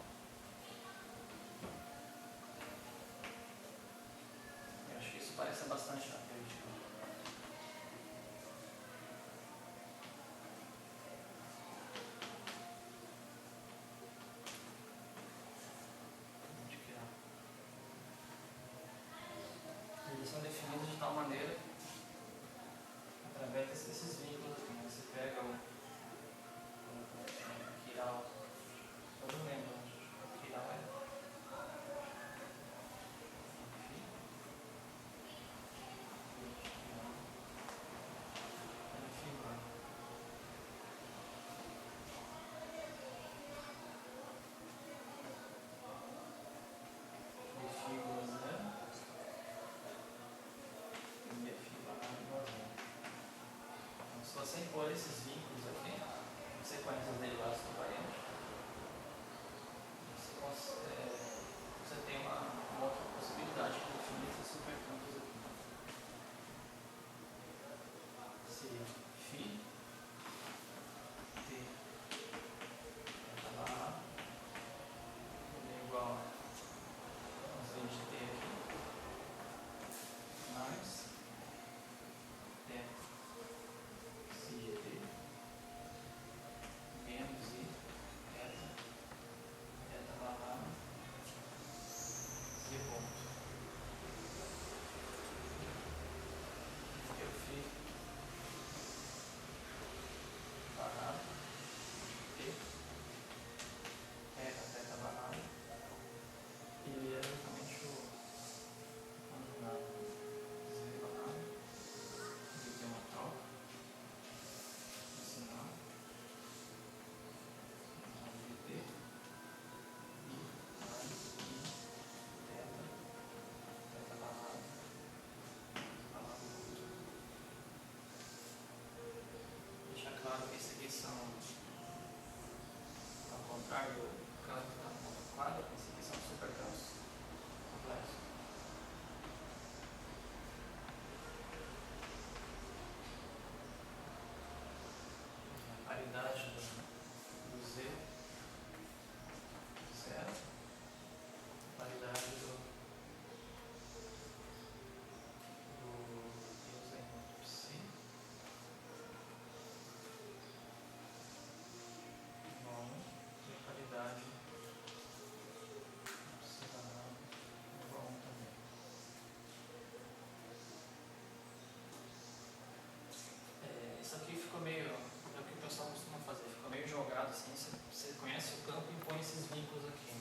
Eu acho que isso parece bastante na teoria. Antiviral. eles são definidos de tal maneira através desses vínculos aqui. Você pega o quiral, eu não lembro, o quiral é sem pôr esses vínculos aqui, você conhece os derivados do variante, você tem uma outra possibilidade de definir esses supercampos aqui. Se φ t barra é igual a z de t aqui, mais claro que esse aqui são, ao contrário do campo da quadra, esse aqui são supercampos complexos. A paridade do Z, zero. A paridade do psi. Paridade separado igual a 1 também. Isso aqui ficou meio, é o que o pessoal costuma fazer, ficou meio jogado assim, você conhece o campo e põe esses vínculos aqui.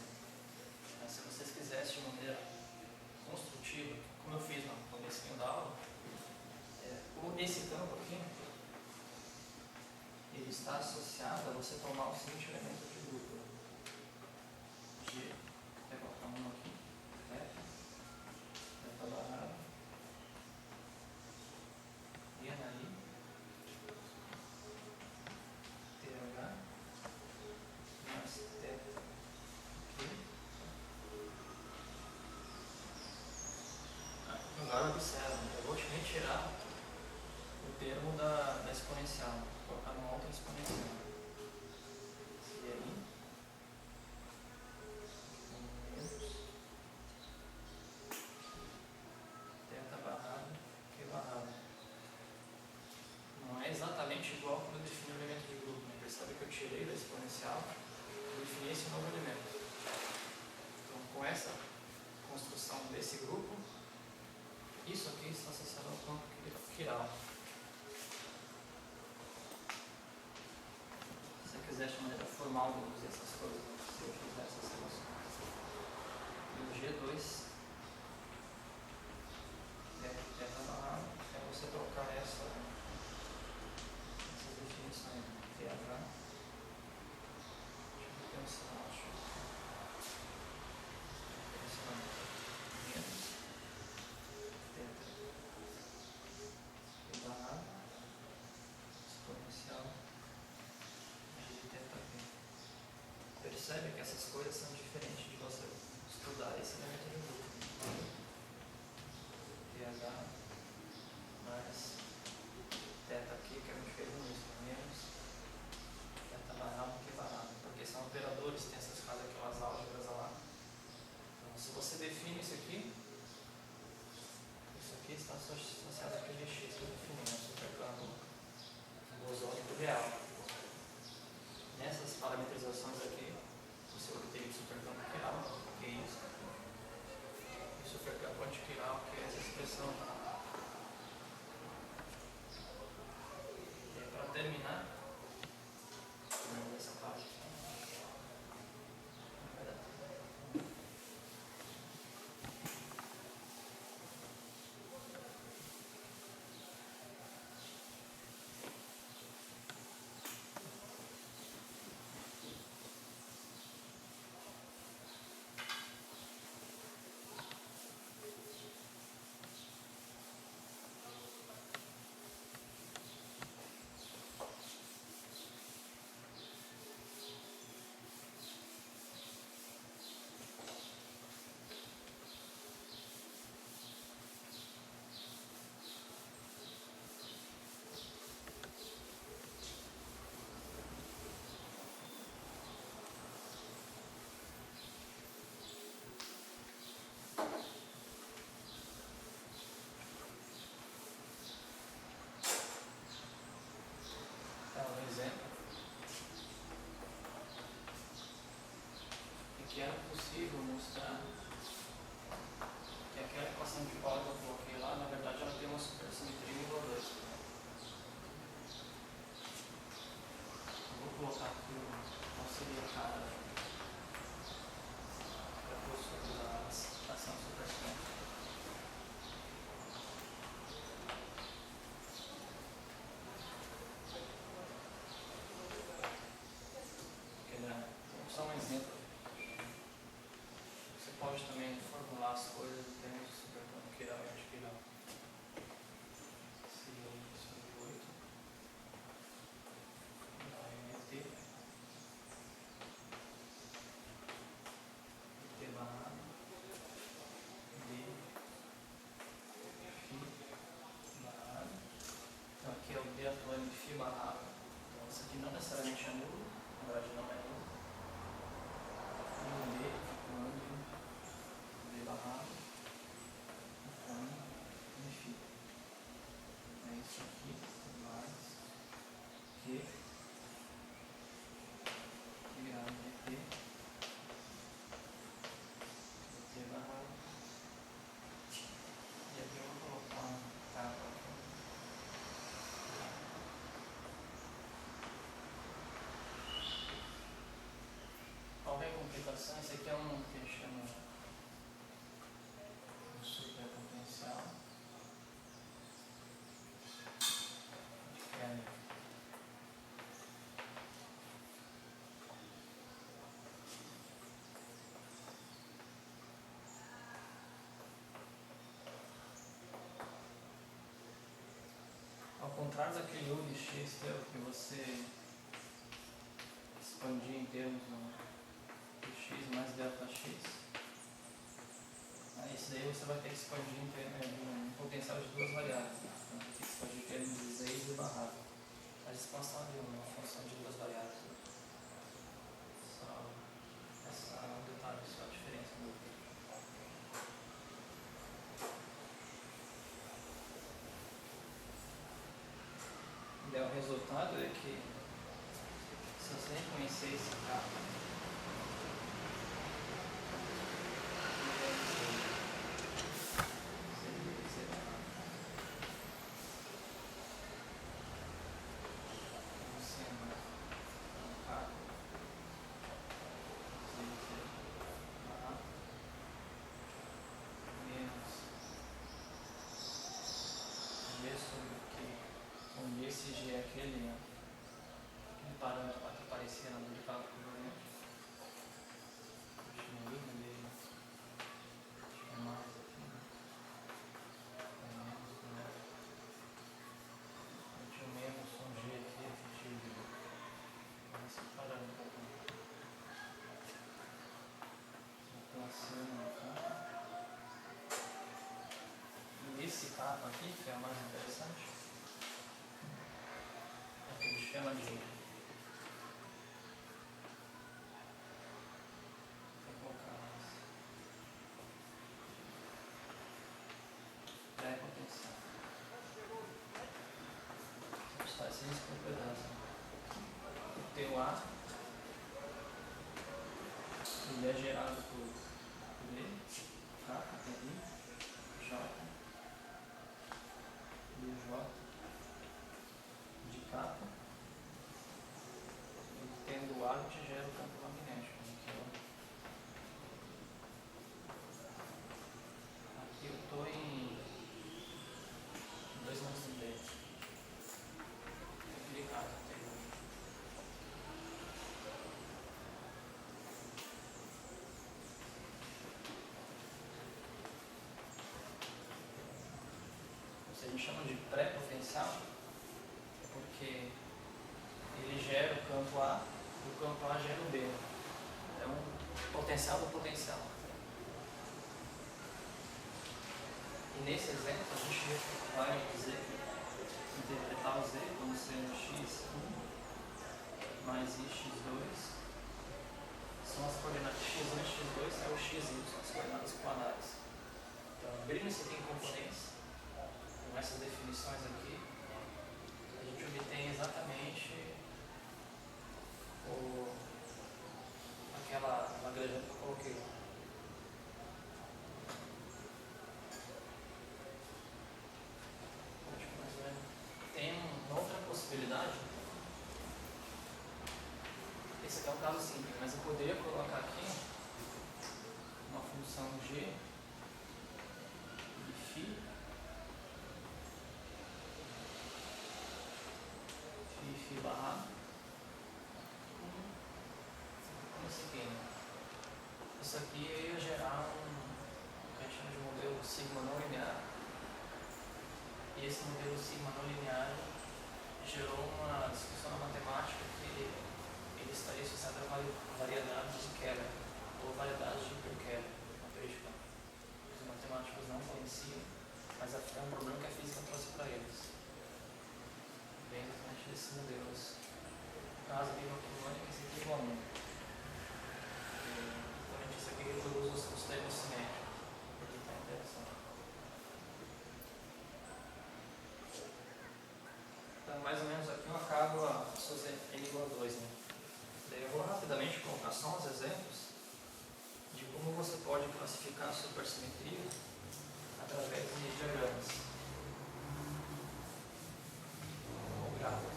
Se vocês quisessem de maneira construtiva, como eu fiz no começo da aula, esse campo aqui, ele está associado a você tomar o seguinte elemento de grupo. G, vou colocar um aqui, delta barrado, e aí, TH, mais θ aqui. Agora observa, eu vou te retirar o termo da exponencial, vou colocar numa outra exponencial. E aí, θ barrado, Q barrado. Não é exatamente igual quando eu defini o elemento de grupo, né? Percebe que eu tirei da exponencial e defini esse novo elemento. Então, com essa construção desse grupo, isso aqui está associado ao campo quiral. Se você quiser de maneira formal deduzir essas coisas, se eu utilizar essas relações. E o G2 θ barrado é você trocar essas definições. TH, deixa eu pensar, menos θ barrado exponencial de θ. Percebe que essas coisas são diferentes de você estudar esse elemento de grupo. TH mais θ aqui, que a gente fez no início, menos θ barrado que barrado, porque são operadores, tem essas casas, aquelas álgebras lá. Então, se você define isso aqui está associado àquele X que eu defini, um supercampo bosônico real. Nessas parametrizações aqui, você obtém o supercampo quiral, que é isso. E o supercampo antiquiral, que é essa expressão separar as coisas em termos de superplano quiral e antiquiral. Se sobre 8 dá MT, T barrado, D, Φ barrado. Então aqui é o D atuando de Φ barrado. Então isso aqui não necessariamente é nulo, na verdade não é nulo. E um D atuando de D barrado, atuando de Φ. É isso aqui, mais Q grado de T, T barrado. E aqui eu vou colocar uma capa aqui. Qualquer complicação, esse aqui é um que chama um superpotencial. Ao contrário daquele U de x teu, que você expandir em termos de x mais delta x, esse daí você vai ter que expandir em termos de um potencial de duas variáveis. Né? Então, vai ter que expandir em termos de z e z barrado. A expansão de uma função de duas variáveis. Né? Só um detalhe, só a diferença do outro. E o resultado é que, se você reconhecer esse cara, onde esse G é aquele parâmetro lá que aparecia na luz de cálculo provavelmente. Acho que no livro dele. Acho que é mais aqui. É menos, né? Eu tinha um menos um G aqui, efetivo. Esse parâmetro aqui. Então assim, tá? E esse capa aqui, que é o mais interessante, é que ele chama de pré-potencial. Vamos fazer isso por pedaço. O teu A, ele é gerado por B, K, I, J, e o J de capa. E tendo o A, a gente gera o campo magnético. Aqui eu estou em 2 menos um D. Aquele caso anterior. A gente chama de pré-potencial porque ele gera o campo A e o campo A gera o B. É um potencial do potencial. E nesse exemplo a gente vai interpretar o Z como sendo x1 mais ix2. São as coordenadas x1 e x2, é o xy, são as coordenadas planares. Então, abrindo isso aqui em componentes, com essas definições aqui, a gente obtém exatamente aquela gradiente que eu coloquei lá. Tem uma outra possibilidade. Esse aqui é um caso simples, mas eu poderia colocar aqui uma função g de φ barrado com esse aqui. Isso aqui ia gerar um que a esse modelo sigma não linear gerou uma discussão na matemática que ele estaria associado a variedades de Keller ou variedades de Hiperkeller, uma característica que os matemáticos não conheciam, mas é um problema que a física trouxe para eles. Bem exatamente desses modelos. No caso aqui, harmônica, esse aqui é igual a 1. Exatamente isso aqui reproduz os termos cinéticos. Aqui está interessante. Então, mais ou menos aqui eu acabo a suas n igual a 2. Né? Daí eu vou rapidamente colocar só uns exemplos de como você pode classificar a supersimetria através de diagramas ou gráficos.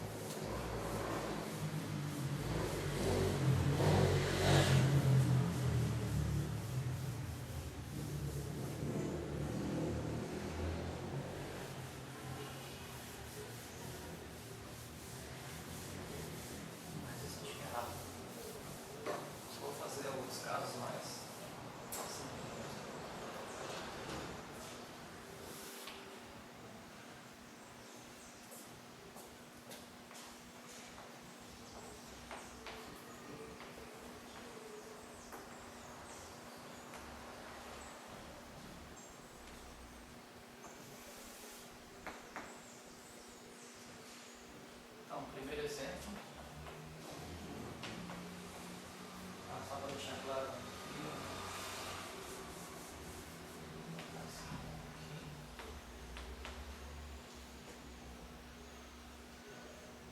Então, primeiro exemplo, só para deixar claro aqui,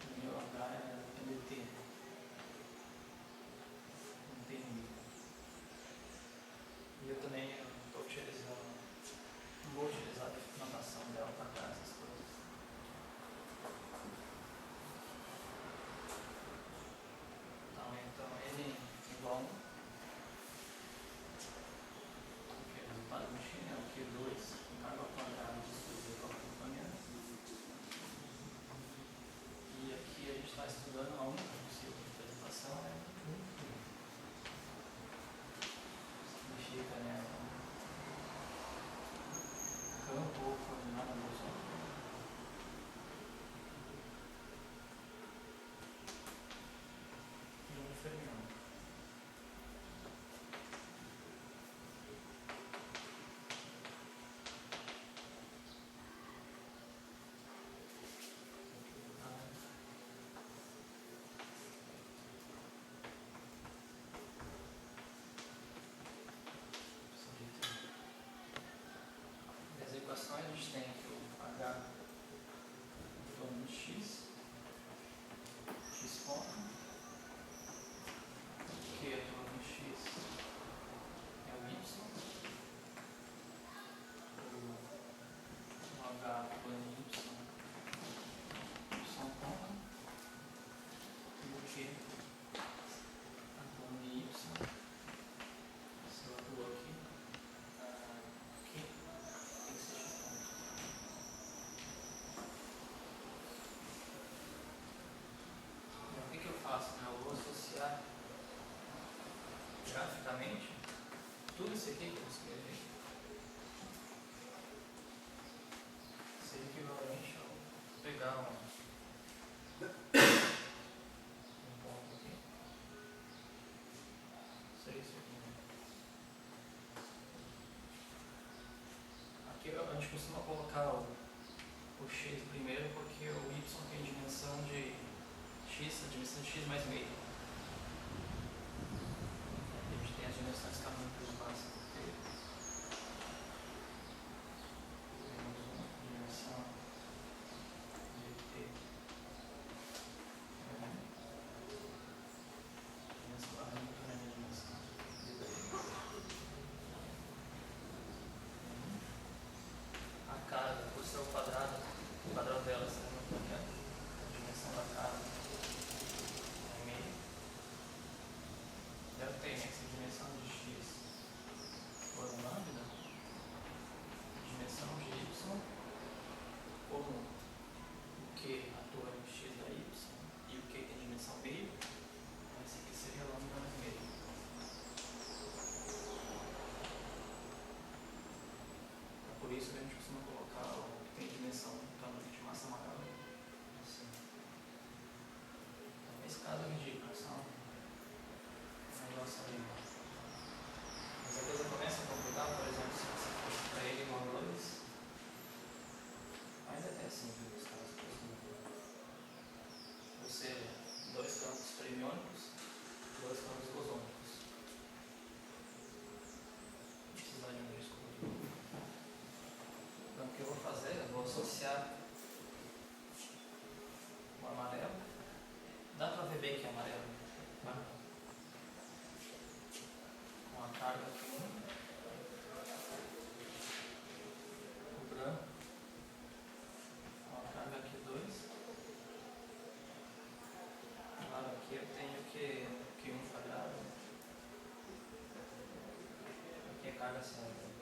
o meu H é MDT, não tem mil. E eu também estou utilizando, não vou utilizar a notação dela para cá, essas coisas. Então N igual a 1. Aqui é o resultado do X, é o Q2 carga ao quadrado distribuído ao acompanhamento. E aqui a gente está estudando a única possível representação, né? Significa, né? Campo ou coordenada do horizonte. E um fermião. As equações a gente tem aqui o H em torno de X, X ponto, Q em torno de X é o Y, o H em torno de Y, Y ponto, e o Q em torno de Y, se eu atuo aqui, aqui tem que ser X ponto. Então, o que eu faço? Né? Eu vou associar graficamente tudo isso aqui que eu escrevi seria equivalente a pegar um ponto aqui, seria isso aqui. Né? Aqui a gente costuma colocar o X primeiro porque o Y tem dimensão de X, a dimensão de X mais meio. A gente tem as dimensões canônicas básicas dele. Temos uma dimensão de T. Dimensão da muito grande dimensão de T. A carga, por ser o quadrado dela será muito grande. A dimensão da carga é meio. Eu tenho essa dimensão de X por um lambda, dimensão de Y, como o Q atua em X da Y e o Q tem dimensão meio, esse aqui seria lambda mais meio. Então, por isso a gente costuma colocar o tem dimensão totalmente de massa maior. Assim. Talvez cada indica, só um negócio ali. Mas a coisa começa a complicar, por exemplo, se você fosse para ele igual a 2, ainda até simples os casos possíveis. Ou seja, 2 campos fermiônicos, 2 campos bosônicos. Vou precisar de um disco. Então o que eu vou fazer? Eu vou associar o amarelo. Dá para ver bem que é amarelo, tá? Com a carga aqui 1, o branco, com a carga aqui 2. Claro, aqui eu tenho que 1 quadrado, aqui é carga 0.